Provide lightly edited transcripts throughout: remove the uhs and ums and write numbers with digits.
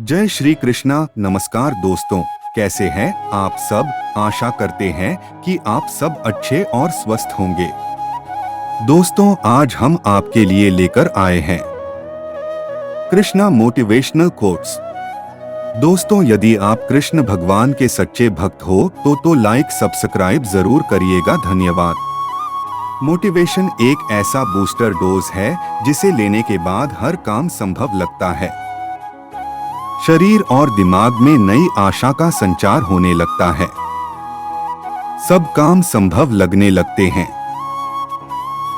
जय श्री कृष्णा। नमस्कार दोस्तों, कैसे हैं आप सब। आशा करते हैं कि आप सब अच्छे और स्वस्थ होंगे। दोस्तों, आज हम आपके लिए लेकर आए हैं कृष्णा मोटिवेशनल कोट्स। दोस्तों, यदि आप कृष्ण भगवान के सच्चे भक्त हो तो लाइक सब्सक्राइब जरूर करिएगा। धन्यवाद। मोटिवेशन एक ऐसा बूस्टर डोज है जिसे लेने के बाद हर काम संभव लगता है। शरीर और दिमाग में नई आशा का संचार होने लगता है। सब काम संभव लगने लगते हैं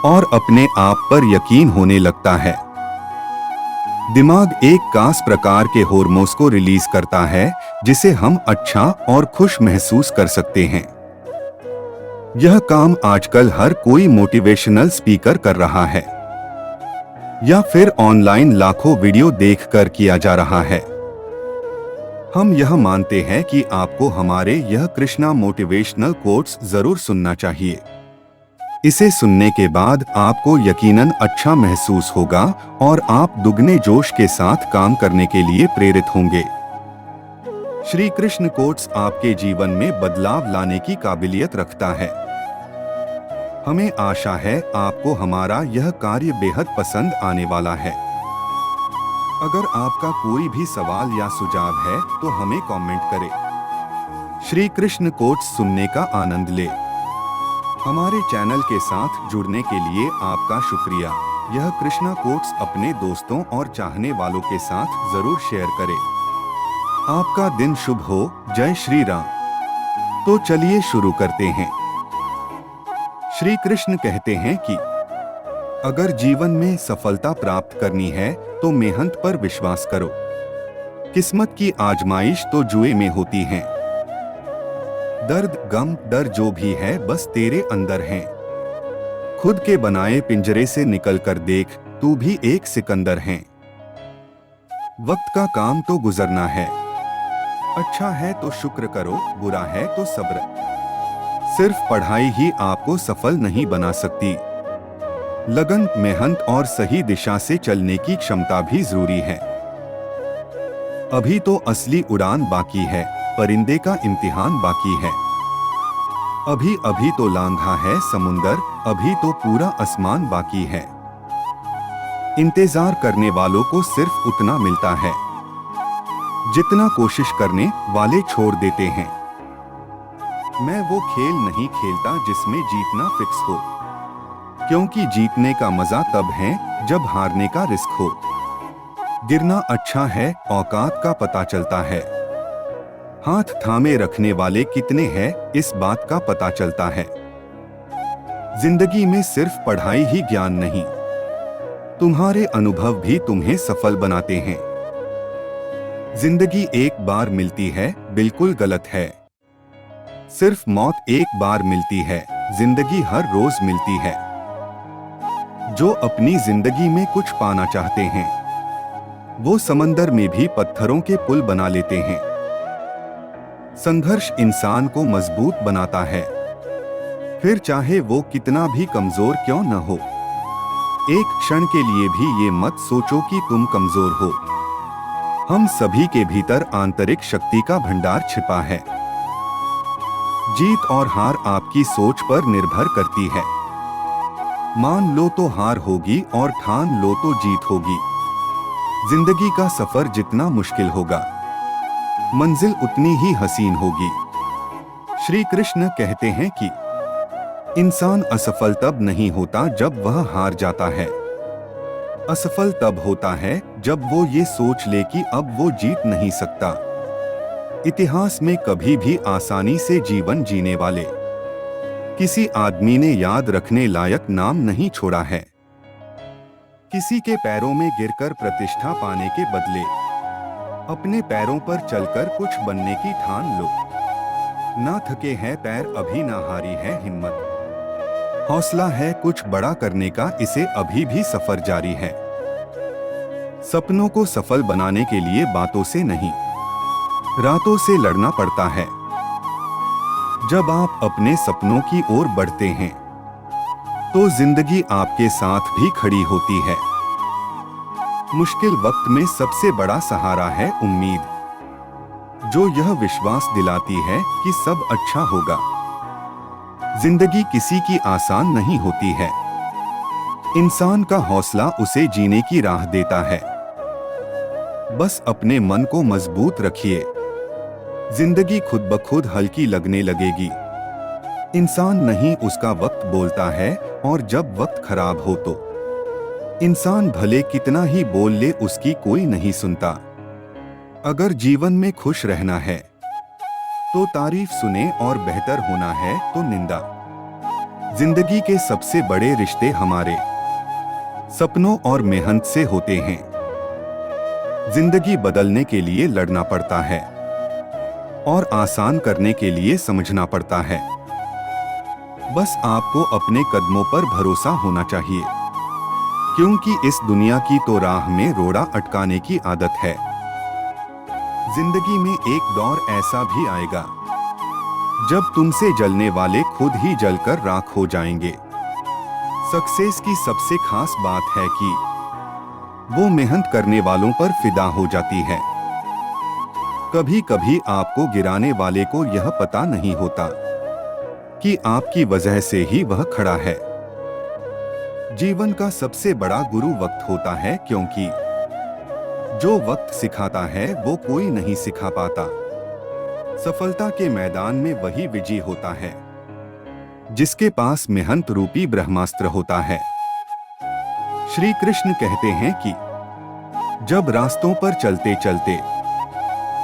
और अपने आप पर यकीन होने लगता है। दिमाग एक खास प्रकार के हार्मोन्स को रिलीज करता है जिसे हम अच्छा और खुश महसूस कर सकते हैं। यह काम आजकल हर कोई मोटिवेशनल स्पीकर कर रहा है या फिर ऑनलाइन लाखों वीडियो देखकर किया जा रहा है। हम यह मानते हैं कि आपको हमारे यह कृष्णा मोटिवेशनल कोट्स जरूर सुनना चाहिए। इसे सुनने के बाद आपको यकीनन अच्छा महसूस होगा और आप दुगने जोश के साथ काम करने के लिए प्रेरित होंगे। श्री कृष्ण कोट्स आपके जीवन में बदलाव लाने की काबिलियत रखता है। हमें आशा है आपको हमारा यह कार्य बेहद पसंद आने वाला है। अगर आपका कोई भी सवाल या सुझाव है तो हमें कमेंट करें। श्री कृष्ण कोट्स सुनने का आनंद ले। हमारे चैनल के साथ जुड़ने के लिए आपका शुक्रिया। यह कृष्णा कोट्स अपने दोस्तों और चाहने वालों के साथ जरूर शेयर करें। आपका दिन शुभ हो। जय श्री राम। तो चलिए शुरू करते हैं। श्री कृष्ण कहते हैं कि अगर जीवन में सफलता प्राप्त करनी है तो मेहनत पर विश्वास करो। किस्मत की आजमाइश तो जुए में होती है। दर्द, गम, डर जो भी है बस तेरे अंदर है। खुद के बनाए पिंजरे से निकल कर देख, तू भी एक सिकंदर है। वक्त का काम तो गुजरना है। अच्छा है तो शुक्र करो, बुरा है तो सब्र। सिर्फ पढ़ाई ही आपको सफल नहीं बना सकती। लगन, मेहनत और सही दिशा से चलने की क्षमता भी जरूरी है। अभी तो असली उड़ान बाकी है, परिंदे का इम्तिहान बाकी है। अभी अभी तो लांघा है समुंदर, अभी तो पूरा आसमान बाकी है। इंतजार करने वालों को सिर्फ उतना मिलता है जितना कोशिश करने वाले छोड़ देते हैं। मैं वो खेल नहीं खेलता जिसमें जीतना फिक्स हो, क्योंकि जीतने का मजा तब है जब हारने का रिस्क हो। गिरना अच्छा है, औकात का पता चलता है। हाथ थामे रखने वाले कितने हैं इस बात का पता चलता है। जिंदगी में सिर्फ पढ़ाई ही ज्ञान नहीं, तुम्हारे अनुभव भी तुम्हें सफल बनाते हैं। जिंदगी एक बार मिलती है, बिल्कुल गलत है। सिर्फ मौत एक बार मिलती है, जिंदगी हर रोज मिलती है। जो अपनी जिंदगी में कुछ पाना चाहते हैं वो समंदर में भी पत्थरों के पुल बना लेते हैं। संघर्ष इंसान को मजबूत बनाता है, फिर चाहे वो कितना भी कमजोर क्यों न हो। एक क्षण के लिए भी ये मत सोचो कि तुम कमजोर हो। हम सभी के भीतर आंतरिक शक्ति का भंडार छिपा है। जीत और हार आपकी सोच पर निर्भर करती है। मान लो तो हार होगी और ठान लो तो जीत होगी। जिंदगी का सफर जितना मुश्किल होगा, मंजिल उतनी ही हसीन होगी। श्री कृष्ण कहते हैं कि इंसान असफल तब नहीं होता जब वह हार जाता है। असफल तब होता है जब वो ये सोच ले कि अब वो जीत नहीं सकता। इतिहास में कभी भी आसानी से जीवन जीने वाले किसी आदमी ने याद रखने लायक नाम नहीं छोड़ा है। किसी के पैरों में गिरकर प्रतिष्ठा पाने के बदले अपने पैरों पर चलकर कुछ बनने की ठान लो। ना थके हैं पैर, अभी ना हारी है हिम्मत। हौसला है कुछ बड़ा करने का, इसे अभी भी सफर जारी है। सपनों को सफल बनाने के लिए बातों से नहीं, रातों से लड़ना पड़ता है। जब आप अपने सपनों की ओर बढ़ते हैं तो जिंदगी आपके साथ भी खड़ी होती है। मुश्किल वक्त में सबसे बड़ा सहारा है उम्मीद, जो यह विश्वास दिलाती है कि सब अच्छा होगा। जिंदगी किसी की आसान नहीं होती है। इंसान का हौसला उसे जीने की राह देता है। बस अपने मन को मजबूत रखिए, जिंदगी खुद ब खुद हल्की लगने लगेगी। इंसान नहीं उसका वक्त बोलता है, और जब वक्त खराब हो तो इंसान भले कितना ही बोल ले उसकी कोई नहीं सुनता। अगर जीवन में खुश रहना है तो तारीफ सुने, और बेहतर होना है तो निंदा। जिंदगी के सबसे बड़े रिश्ते हमारे सपनों और मेहनत से होते हैं। जिंदगी बदलने के लिए लड़ना पड़ता है, और आसान करने के लिए समझना पड़ता है। बस आपको अपने कदमों पर भरोसा होना चाहिए, क्योंकि इस दुनिया की तो राह में रोड़ा अटकाने की आदत है। जिंदगी में एक दौर ऐसा भी आएगा जब तुमसे जलने वाले खुद ही जलकर राख हो जाएंगे। सक्सेस की सबसे खास बात है कि वो मेहनत करने वालों पर फिदा हो जाती है। कभी कभी आपको गिराने वाले को यह पता नहीं होता कि आपकी वजह से ही वह खड़ा है। जीवन का सबसे बड़ा गुरु वक्त होता है, क्योंकि जो वक्त सिखाता है वो कोई नहीं सिखा पाता। सफलता के मैदान में वही विजयी होता है जिसके पास मेहनत रूपी ब्रह्मास्त्र होता है। श्री कृष्ण कहते हैं कि जब रास्तों पर चलते चलते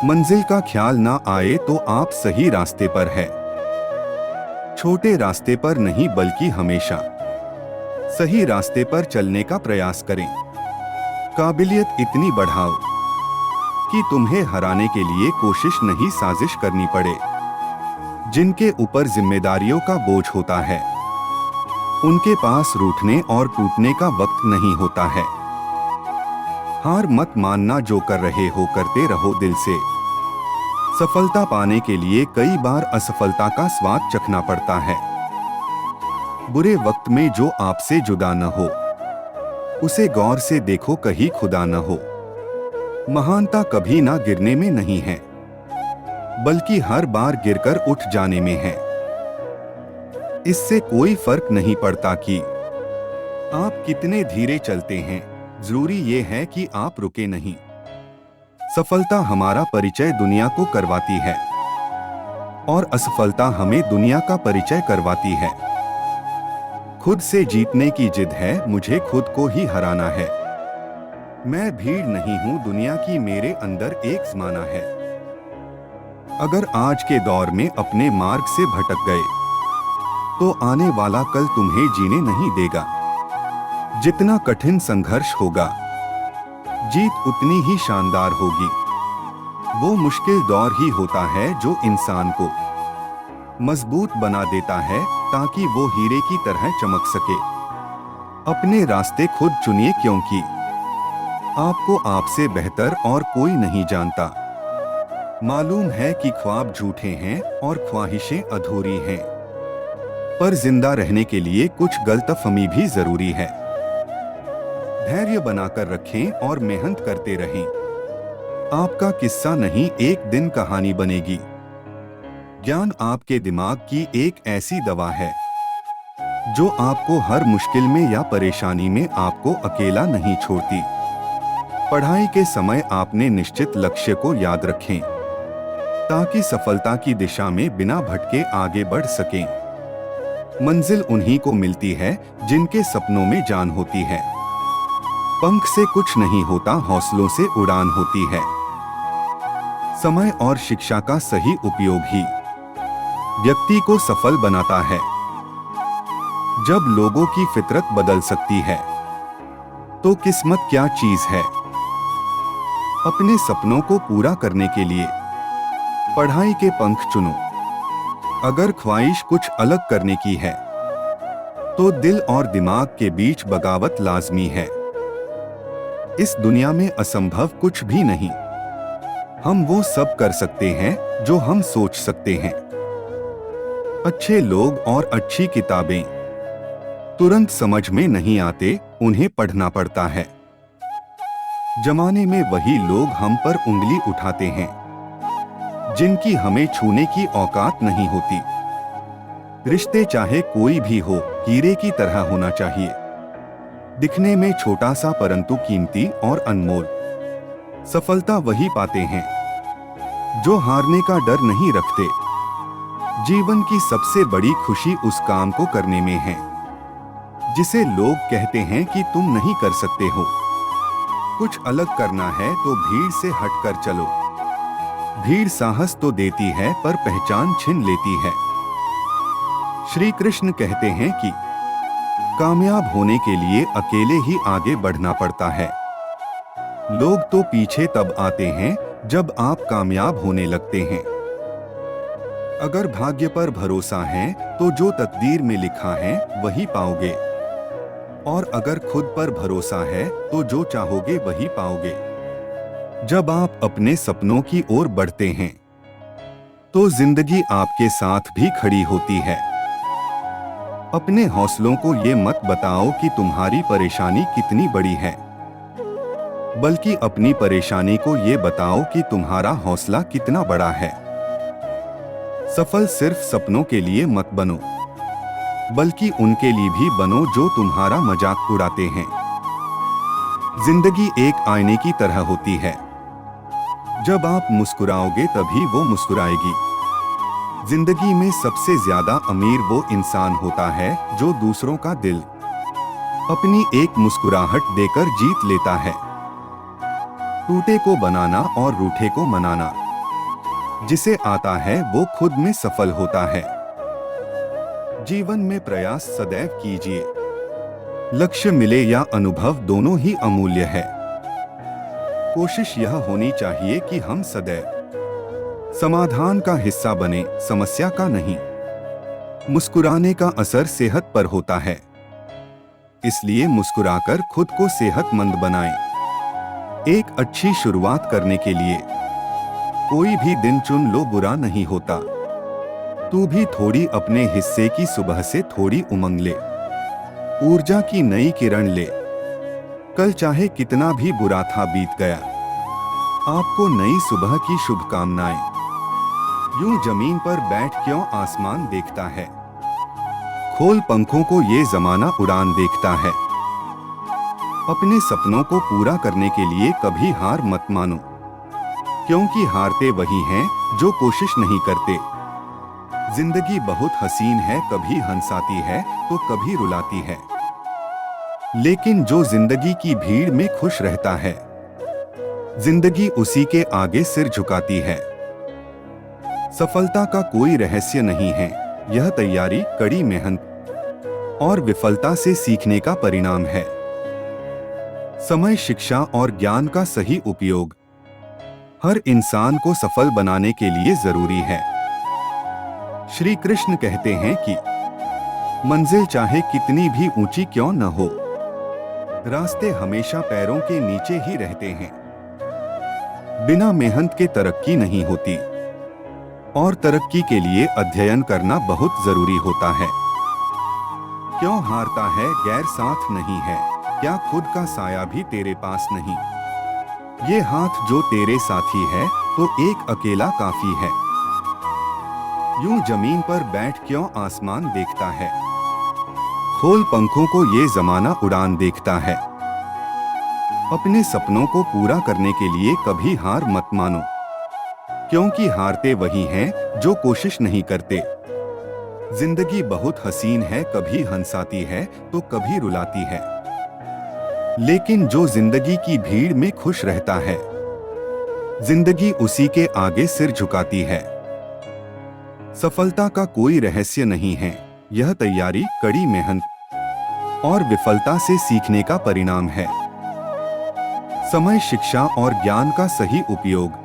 मंजिल का ख्याल ना आए तो आप सही रास्ते पर है। छोटे रास्ते पर नहीं बल्कि हमेशा सही रास्ते पर चलने का प्रयास करें। काबिलियत इतनी बढ़ाओ कि तुम्हें हराने के लिए कोशिश नहीं साजिश करनी पड़े। जिनके ऊपर जिम्मेदारियों का बोझ होता है उनके पास रूठने और टूटने का वक्त नहीं होता है। हार मत मानना, जो कर रहे हो करते रहो दिल से। सफलता पाने के लिए कई बार असफलता का स्वाद चखना पड़ता है। बुरे वक्त में जो आपसे जुदा न हो उसे गौर से देखो, कहीं खुदा न हो। महानता कभी ना गिरने में नहीं है, बल्कि हर बार गिरकर उठ जाने में है। इससे कोई फर्क नहीं पड़ता कि आप कितने धीरे चलते हैं, जरूरी ये है कि आप रुके नहीं। सफलता हमारा परिचय दुनिया को करवाती है, और असफलता हमें दुनिया का परिचय करवाती है। खुद से जीतने की जिद है, मुझे खुद को ही हराना है। मैं भीड़ नहीं हूं दुनिया की, मेरे अंदर एक ज़माना है। अगर आज के दौर में अपने मार्ग से भटक गए तो आने वाला कल तुम्हें जीने नहीं देगा। जितना कठिन संघर्ष होगा जीत उतनी ही शानदार होगी। वो मुश्किल दौर ही होता है जो इंसान को मजबूत बना देता है, ताकि वो हीरे की तरह चमक सके। अपने रास्ते खुद चुनिए, क्योंकि आपको आपसे बेहतर और कोई नहीं जानता। मालूम है कि ख्वाब झूठे हैं और ख्वाहिशें अधूरी हैं, पर जिंदा रहने के लिए कुछ गलतफहमी भी जरूरी है। धैर्य बनाकर रखें और मेहनत करते रहें। आपका किस्सा नहीं एक दिन कहानी बनेगी। ज्ञान आपके दिमाग की एक ऐसी दवा है जो आपको हर मुश्किल में या परेशानी में आपको अकेला नहीं छोड़ती। पढ़ाई के समय आपने निश्चित लक्ष्य को याद रखें, ताकि सफलता की दिशा में बिना भटके आगे बढ़ सकें। मंजिल उन्हीं को मिलती है जिनके सपनों में जान होती है। पंख से कुछ नहीं होता, हौसलों से उड़ान होती है। समय और शिक्षा का सही उपयोग ही व्यक्ति को सफल बनाता है। जब लोगों की फितरत बदल सकती है तो किस्मत क्या चीज है। अपने सपनों को पूरा करने के लिए पढ़ाई के पंख चुनो। अगर ख्वाहिश कुछ अलग करने की है तो दिल और दिमाग के बीच बगावत लाजमी है। इस दुनिया में असंभव कुछ भी नहीं। हम वो सब कर सकते हैं जो हम सोच सकते हैं। अच्छे लोग और अच्छी किताबें तुरंत समझ में नहीं आते, उन्हें पढ़ना पड़ता है। जमाने में वही लोग हम पर उंगली उठाते हैं जिनकी हमें छूने की औकात नहीं होती। रिश्ते चाहे कोई भी हो, हीरे की तरह होना चाहिए, दिखने में छोटा सा परंतु कीमती और अनमोल। सफलता वही पाते हैं जो हारने का डर नहीं रखते। जीवन की सबसे बड़ी खुशी उस काम को करने में है जिसे लोग कहते हैं कि तुम नहीं कर सकते हो। कुछ अलग करना है तो भीड़ से हटकर चलो। भीड़ साहस तो देती है पर पहचान छीन लेती है। श्री कृष्ण कहते हैं कि कामयाब होने के लिए अकेले ही आगे बढ़ना पड़ता है। लोग तो पीछे तब आते हैं जब आप कामयाब होने लगते हैं। अगर भाग्य पर भरोसा है तो जो तकदीर में लिखा है वही पाओगे, और अगर खुद पर भरोसा है तो जो चाहोगे वही पाओगे। जब आप अपने सपनों की ओर बढ़ते हैं तो जिंदगी आपके साथ भी खड़ी होती है। अपने हौसलों को ये मत बताओ कि तुम्हारी परेशानी कितनी बड़ी है, बल्कि अपनी परेशानी को ये बताओ कि तुम्हारा हौसला कितना बड़ा है। सफल सिर्फ सपनों के लिए मत बनो, बल्कि उनके लिए भी बनो जो तुम्हारा मजाक उड़ाते हैं। जिंदगी एक आईने की तरह होती है। जब आप मुस्कुराओगे तभी वो मुस्कुराएगी। जिंदगी में सबसे ज्यादा अमीर वो इंसान होता है जो दूसरों का दिल अपनी एक मुस्कुराहट देकर जीत लेता है। टूटे को बनाना और रूठे को मनाना, जिसे आता है वो खुद में सफल होता है। जीवन में प्रयास सदैव कीजिए। लक्ष्य मिले या अनुभव दोनों ही अमूल्य है। कोशिश यह होनी चाहिए कि हम सदैव समाधान का हिस्सा बने, समस्या का नहीं। मुस्कुराने का असर सेहत पर होता है, इसलिए मुस्कुराकर खुद को सेहतमंद बनाएं। एक अच्छी शुरुआत करने के लिए कोई भी दिन चुन लो, बुरा नहीं होता। तू भी थोड़ी अपने हिस्से की सुबह से थोड़ी उमंग ले, ऊर्जा की नई किरण ले। कल चाहे कितना भी बुरा था बीत गया, आपको नई सुबह की शुभकामनाएं। यूं जमीन पर बैठ क्यों आसमान देखता है, खोल पंखों को ये जमाना उड़ान देखता है। अपने सपनों को पूरा करने के लिए कभी हार मत मानो, क्योंकि हारते वही हैं जो कोशिश नहीं करते। जिंदगी बहुत हसीन है, कभी हंसाती है तो कभी रुलाती है, लेकिन जो जिंदगी की भीड़ में खुश रहता है, जिंदगी उसी के आगे सिर झुकाती है। सफलता का कोई रहस्य नहीं है, यह तैयारी, कड़ी मेहनत और विफलता से सीखने का परिणाम है। समय, शिक्षा और ज्ञान का सही उपयोग हर इंसान को सफल बनाने के लिए जरूरी है। श्री कृष्ण कहते हैं कि मंजिल चाहे कितनी भी ऊंची क्यों न हो, रास्ते हमेशा पैरों के नीचे ही रहते हैं। बिना मेहनत के तरक्की नहीं होती, और तरक्की के लिए अध्ययन करना बहुत जरूरी होता है। क्यों हारता है, गैर साथ नहीं है, क्या खुद का साया भी तेरे पास नहीं। ये हाथ जो तेरे साथी है तो एक अकेला काफी है। यूं जमीन पर बैठ क्यों आसमान देखता है, खोल पंखों को ये जमाना उड़ान देखता है। अपने सपनों को पूरा करने के लिए कभी हार मत मानो, क्योंकि हारते वही हैं जो कोशिश नहीं करते। जिंदगी बहुत हसीन है, कभी हंसाती है तो कभी रुलाती है, लेकिन जो जिंदगी की भीड़ में खुश रहता है, जिंदगी उसी के आगे सिर झुकाती है। सफलता का कोई रहस्य नहीं है, यह तैयारी, कड़ी मेहनत और विफलता से सीखने का परिणाम है। समय, शिक्षा और ज्ञान का सही उपयोग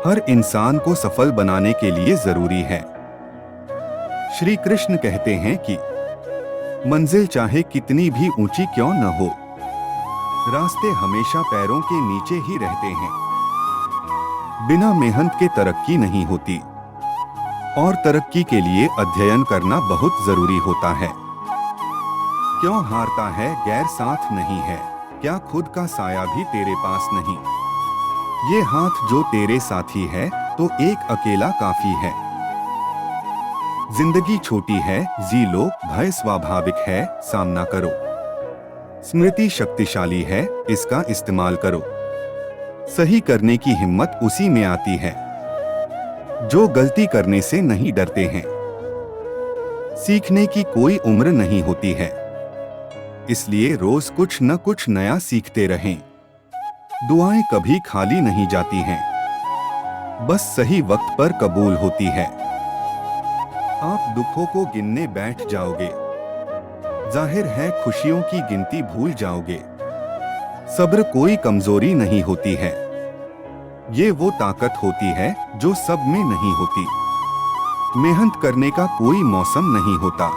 हर इंसान को सफल बनाने के लिए जरूरी है। श्री कृष्ण कहते हैं कि मंजिल चाहे कितनी भी ऊंची क्यों न हो, रास्ते हमेशा पैरों के नीचे ही रहते हैं। बिना मेहनत के तरक्की नहीं होती, और तरक्की के लिए अध्ययन करना बहुत जरूरी होता है। क्यों हारता है, गैर साथ नहीं है, क्या खुद का साया भी तेरे पास नहीं? ये हाथ जो तेरे साथी है तो एक अकेला काफी है। जिंदगी छोटी है, जी लो, भय स्वाभाविक है, सामना करो। स्मृति शक्तिशाली है, इसका इस्तेमाल करो। सही करने की हिम्मत उसी में आती है जो गलती करने से नहीं डरते हैं। सीखने की कोई उम्र नहीं होती है, इसलिए रोज कुछ न कुछ नया सीखते रहें। दुआएं कभी खाली नहीं जाती हैं, बस सही वक्त पर कबूल होती है। आप दुखों को गिनने बैठ जाओगे, जाहिर है खुशियों की गिनती भूल जाओगे। सब्र कोई कमजोरी नहीं होती है, ये वो ताकत होती है जो सब में नहीं होती। मेहनत करने का कोई मौसम नहीं होता,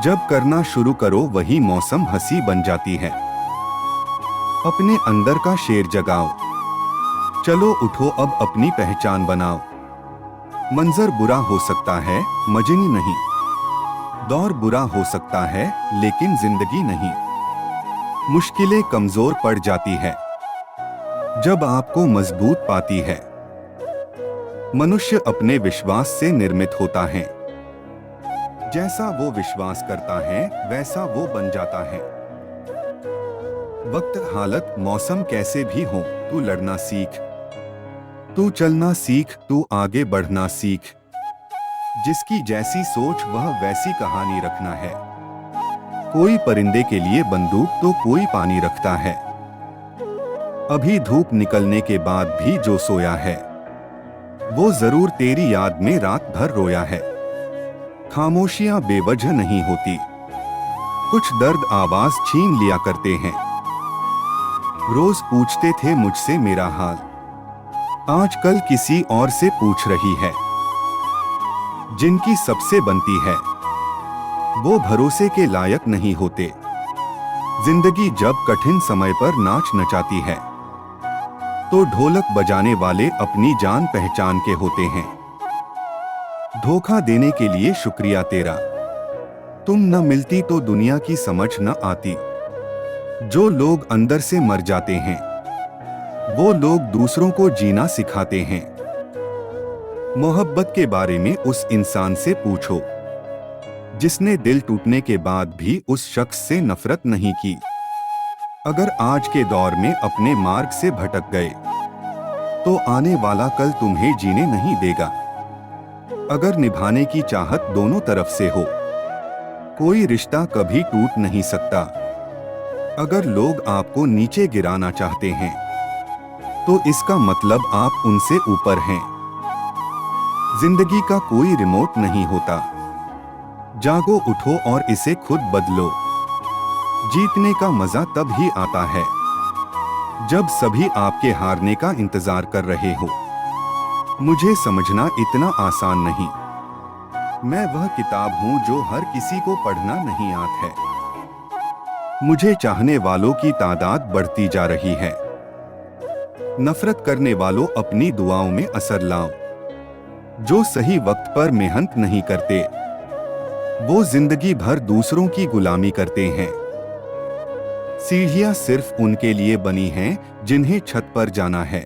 जब करना शुरू करो वही मौसम हंसी बन जाती है। अपने अंदर का शेर जगाओ, चलो उठो अब अपनी पहचान बनाओ। मंजर बुरा हो सकता है, मजनी नहीं। दौर बुरा हो सकता है, लेकिन जिंदगी नहीं। मुश्किलें कमजोर पड़ जाती है जब आपको मजबूत पाती है। मनुष्य अपने विश्वास से निर्मित होता है, जैसा वो विश्वास करता है वैसा वो बन जाता है। वक्त, हालत, मौसम कैसे भी हो, तू लड़ना सीख, तू चलना सीख, तू आगे बढ़ना सीख। जिसकी जैसी सोच वह वैसी कहानी रखना है। कोई परिंदे के लिए बंदूक तो कोई पानी रखता है। अभी धूप निकलने के बाद भी जो सोया है वो जरूर तेरी याद में रात भर रोया है। खामोशियां बेवजह नहीं होती, कुछ दर्द आवाज छीन लिया करते हैं। रोज पूछते थे मुझसे मेरा हाल, आजकल किसी और से पूछ रही है। जिनकी सबसे बनती है वो भरोसे के लायक नहीं होते। जिंदगी जब कठिन समय पर नाच नचाती है तो ढोलक बजाने वाले अपनी जान पहचान के होते हैं। धोखा देने के लिए शुक्रिया तेरा, तुम न मिलती तो दुनिया की समझ न आती। जो लोग अंदर से मर जाते हैं वो लोग दूसरों को जीना सिखाते हैं। मोहब्बत के बारे में उस इंसान से पूछो जिसने दिल टूटने के बाद भी उस शख्स से नफरत नहीं की। अगर आज के दौर में अपने मार्ग से भटक गए तो आने वाला कल तुम्हें जीने नहीं देगा। अगर निभाने की चाहत दोनों तरफ से हो, कोई रिश्ता कभी टूट नहीं सकता। अगर लोग आपको नीचे गिराना चाहते हैं तो इसका मतलब आप उनसे ऊपर हैं। जिंदगी का कोई रिमोट नहीं होता, जागो, उठो और इसे खुद बदलो। जीतने का मजा तब ही आता है जब सभी आपके हारने का इंतजार कर रहे हो। मुझे समझना इतना आसान नहीं। मैं वह किताब हूं जो हर किसी को पढ़ना नहीं आता है। मुझे चाहने वालों की तादाद बढ़ती जा रही है। नफरत करने वालों अपनी दुआओं में असर लाओ। जो सही वक्त पर मेहनत नहीं करते वो जिंदगी भर दूसरों की गुलामी करते हैं। सीढ़ियां सिर्फ उनके लिए बनी हैं जिन्हें छत पर जाना है।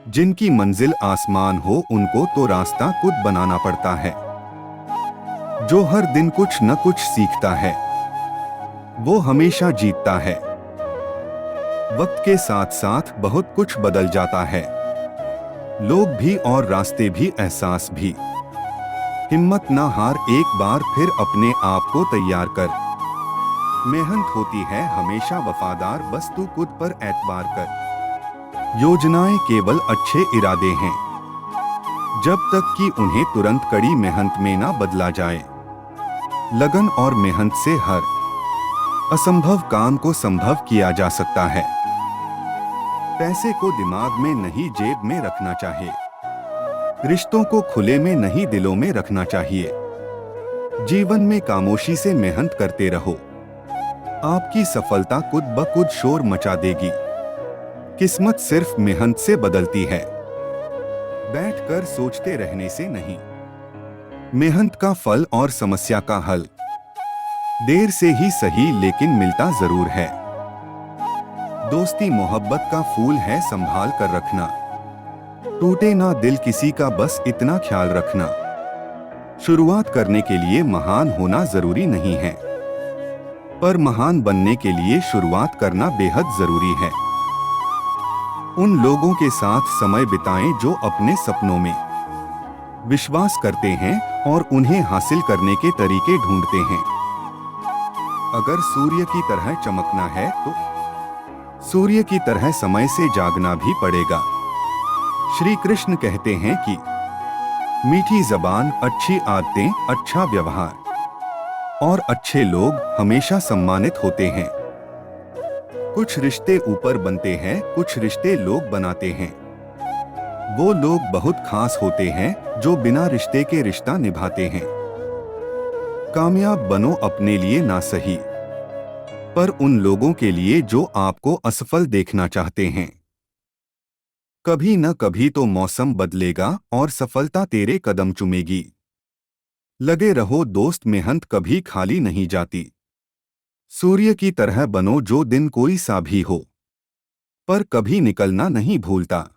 जिनकी मंजिल आसमान हो उनको तो रास्ता खुद बनाना पड़ता है। जो हर दिन कुछ न कुछ सीखता है वो हमेशा जीतता है। वक्त के साथ साथ बहुत कुछ बदल जाता है, लोग भी और रास्ते भी, एहसास भी। हिम्मत ना हार, एक बार फिर अपने आप को तैयार कर। मेहनत होती है हमेशा वफादार, बस तू खुद पर एतबार कर। योजनाएं केवल अच्छे इरादे हैं जब तक कि उन्हें तुरंत कड़ी मेहनत में ना बदला जाए। लगन और मेहनत से हर असंभव काम को संभव किया जा सकता है। पैसे को दिमाग में नहीं जेब में रखना चाहिए। रिश्तों को खुले में नहीं दिलों में रखना चाहिए। जीवन में खामोशी से मेहनत करते रहो, आपकी सफलता खुद ब खुद शोर मचा देगी। किस्मत सिर्फ मेहनत से बदलती है, बैठकर सोचते रहने से नहीं। मेहनत का फल और समस्या का हल देर से ही सही लेकिन मिलता जरूर है। दोस्ती मोहब्बत का फूल है, संभाल कर रखना। टूटे ना दिल किसी का, बस इतना ख्याल रखना। शुरुआत करने के लिए महान होना जरूरी नहीं है, पर महान बनने के लिए शुरुआत करना बेहद जरूरी है। उन लोगों के साथ समय बिताएं जो अपने सपनों में विश्वास करते हैं और उन्हें हासिल करने के तरीके ढूंढते हैं। अगर सूर्य की तरह चमकना है तो सूर्य की तरह समय से जागना भी पड़ेगा। श्री कृष्ण कहते हैं कि मीठी जबान, अच्छी आदतें, अच्छा व्यवहार और अच्छे लोग हमेशा सम्मानित होते हैं। कुछ रिश्ते ऊपर बनते हैं, कुछ रिश्ते लोग बनाते हैं। वो लोग बहुत खास होते हैं जो बिना रिश्ते के रिश्ता निभाते हैं। कामयाब बनो अपने लिए ना सही, पर उन लोगों के लिए जो आपको असफल देखना चाहते हैं। कभी न कभी तो मौसम बदलेगा और सफलता तेरे कदम चूमेगी। लगे रहो दोस्त, मेहनत कभी खाली नहीं जाती। सूर्य की तरह बनो जो दिन कोई सा भी हो, पर कभी निकलना नहीं भूलता।